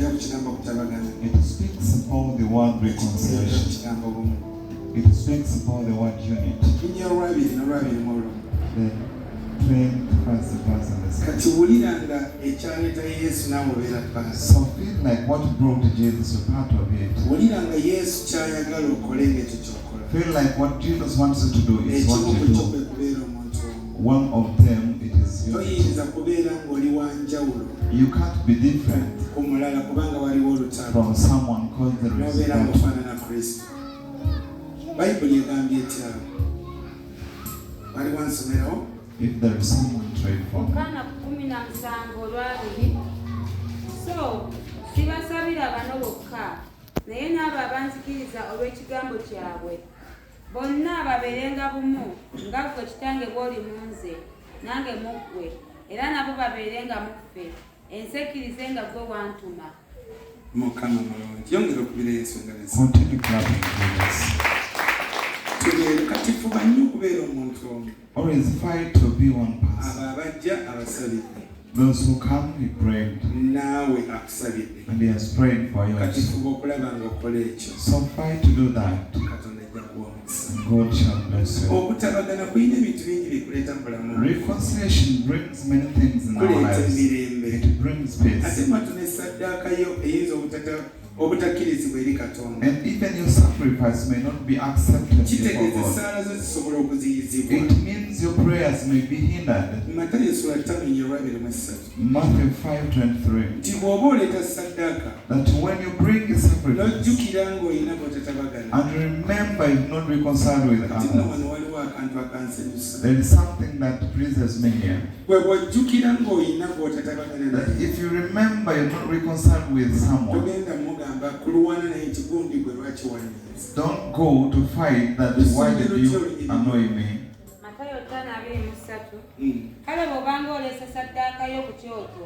It speaks about the word reconciliation. It speaks about the word unity. The 21st verse and the second. So feel like what brought Jesus, you're part of it. Feel like what Jesus wants you to do is what you do. One of them, it is unity. You can't be different from someone because there is that. If there is someone trade for me. So, sibasabira bano bokka naye n'abo abanzikiriza olw'ekigambo kyabwe bonna babeerenga bumu nga ggwe kitange bw'oli mu nze nange mu ggwe era nabo babeerenga mu ffe ensi ekkirize nga ggwe wantuma. Mukama mulungi yongera okubira Yesu nga leso. Continue clapping Jesus. Tugere katifuba nnyo okubeera omuntu omu. Always fight to be one person. Abo abajja abasabidde. Those who come, he prayed. Naawe akusabidde. And he has prayed for you. Katifuba okulaba ng'okola ekyo. So fight to do that. Katonda ajja kuwa omukisa. God shall bless you. Okutabagana kulina ebintu bingi bikuleeta mu bulamu. Reconciliation brings many things in our lives. It brings peace. Ate mwatu ne saddaaka yo eyinza obutakkirizibwa eri Katonda. And even your sacrifice may not be accepted before Kitegeeza God. essaala zo zisobola okuziyizibwa. It means your prayers may be hindered. Matayo sura 5:23. Matthew 5:23. Nti bw'oba oleeta saddaaka That when you bring a sacrifice n'ojjukira ng'olina bw'otatabagana. and remember you've not reconciled with Kati nno others, wano waliwo akantu akansanyusa. there is something that pleases me here. Bwe bw'ojjukira ng'olina bw'otatabagana That naye. if you remember you're not reconciled with someone, Togenda mugamba kulwana naye ekigundi gwe lwaki wanyiiza. don't go to fight that why did you annoy me. Matayo 5:23. Kale bw'obanga oleese saddaaka yo ku kyoto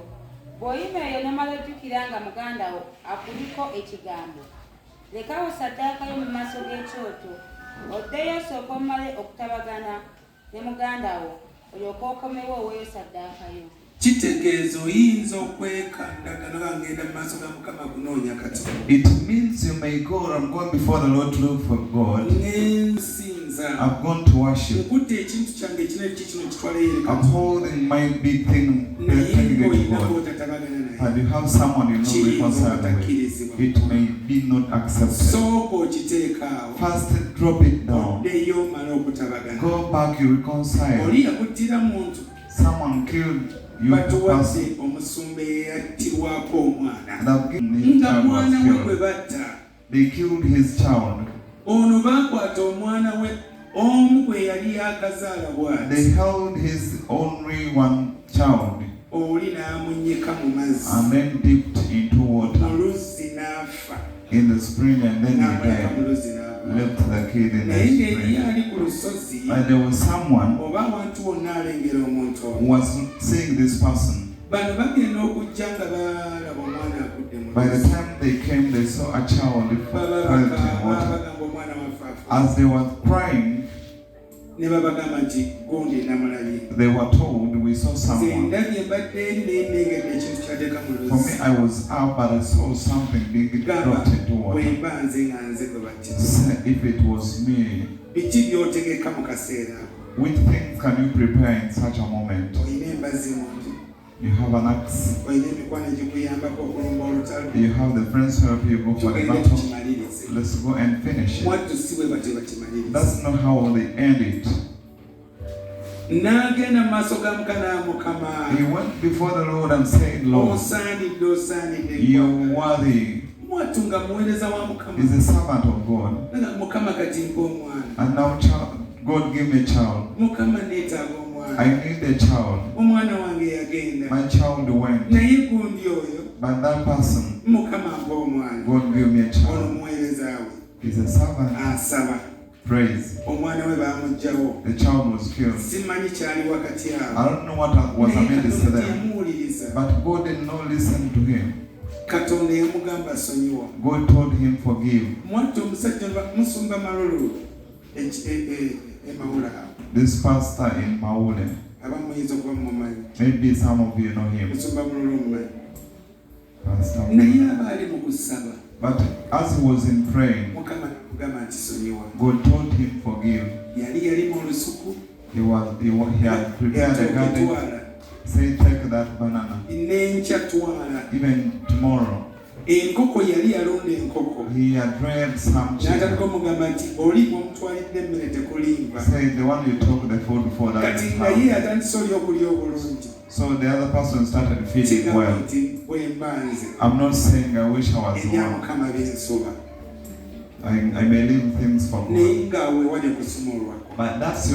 bw'oyima eyo n'omala ojjukira nga muganda wo akuliko ekigambo lekawo saddaaka yo mu maaso g'ekyoto oddeyo sooka omale okutabagana ne muganda wo olyoke okomewo oweeyo saddaaka yo. Kitegeeza oyinza okwekandagana ng'ogenda mu maaso ga Mukama kunoonya Katonda. It means you may go, I'm going before the Lord to look for God. N'ensinza. I've gone to worship. Nkutte ekintu kyange ekinene kikino nkitwala eri I'm Katonda. holding my big thing, Naye taking it to ng'olina God. bw'otatabagana naye. But you have someone you not reconciled with. It may be not accepted. Sooka okiteeka awo. First, drop it down. Oddeyo omale okutabagana. Go back, you reconcile. Oli yakuttira muntu. Someone killed you. Batuwadde omusumba eyattirwako omwana. And I've given his Nga child mwana was we gwe killed. batta. They killed his child. Ono baakwata omwana we omu gwe yali yakazaala They bw'ati. held his only one child Oli n'amunnyika mu mazzi. and then dipped into Mu water luzzi n'afa. in the spring, and then he N'amuleka mu died. luzzi n'afa. Left the kid in Naye the ng'eri spring. ali ku lusozi But there was someone oba abantu bonna alengera omuntu who ono. was seeing this person. Bano bagenda okujja nga baalaba omwana agudde mu By the luzzi. time they came, they saw a child Baba fell into bakaaba water. bagamba omwana waffe afa. As they were crying, Ne babagamba nti gundi namulabye. they were told, we saw Nze someone. ndabye mbadde eri naye nnengedde ekintu kyateeka mu For me, luzzi. I was out, but I saw something being Gamba dropped into water. bwemba nze nga nze gwe batti. Say, if it was me, Biki by'otegeka mu kaseera ako? which things can you prepare in such a moment? Olina embazi mu nju. You have an axe. Olina emikwano egikuyambako okulumba olutalo. You have the friends who help you go for the Tugende battle. tukimalirize. Let's go and finish it. Mwattu si bwe bati bakimalirize. That's not how they end it. N'agenda mu maaso ga Mukama. He went before the Lord and said, Lord, Osaanidde osaanidde. you're worthy. Mwattu nga muweereza wa Mukama. He's a servant of God. Mukama kati mpa omwana. And now God give me a child. Mukama neetaaga omwana. I need a child. Omwana wange yagenda. My child went. Naye gundi oyo. But that person, Mukama mpa omwana. God give me a Ono child. muweereza we. He's a servant. Asaba. Praise. Omwana we baamuggyawo. The child was killed. Simanyi kyali wakati awo. I don't know what was amidst Katonda them. yamuwuliriza. But God did not listen to him. Katonda yamugamba sonyiwa. God told him, forgive. Mwattu omusajja musumba malulu. Mawula awo. This pastor in Maule, Maybe some of you know him. Pastor. But as he was in praying, God told him forgive. He had prepared a garden. Say, take that banana. Even tomorrow. He had read some chicken. Say, the one you took the food for that. So the other person started feeling well. I'm not saying I wish I was well. I may leave things for God. But that's your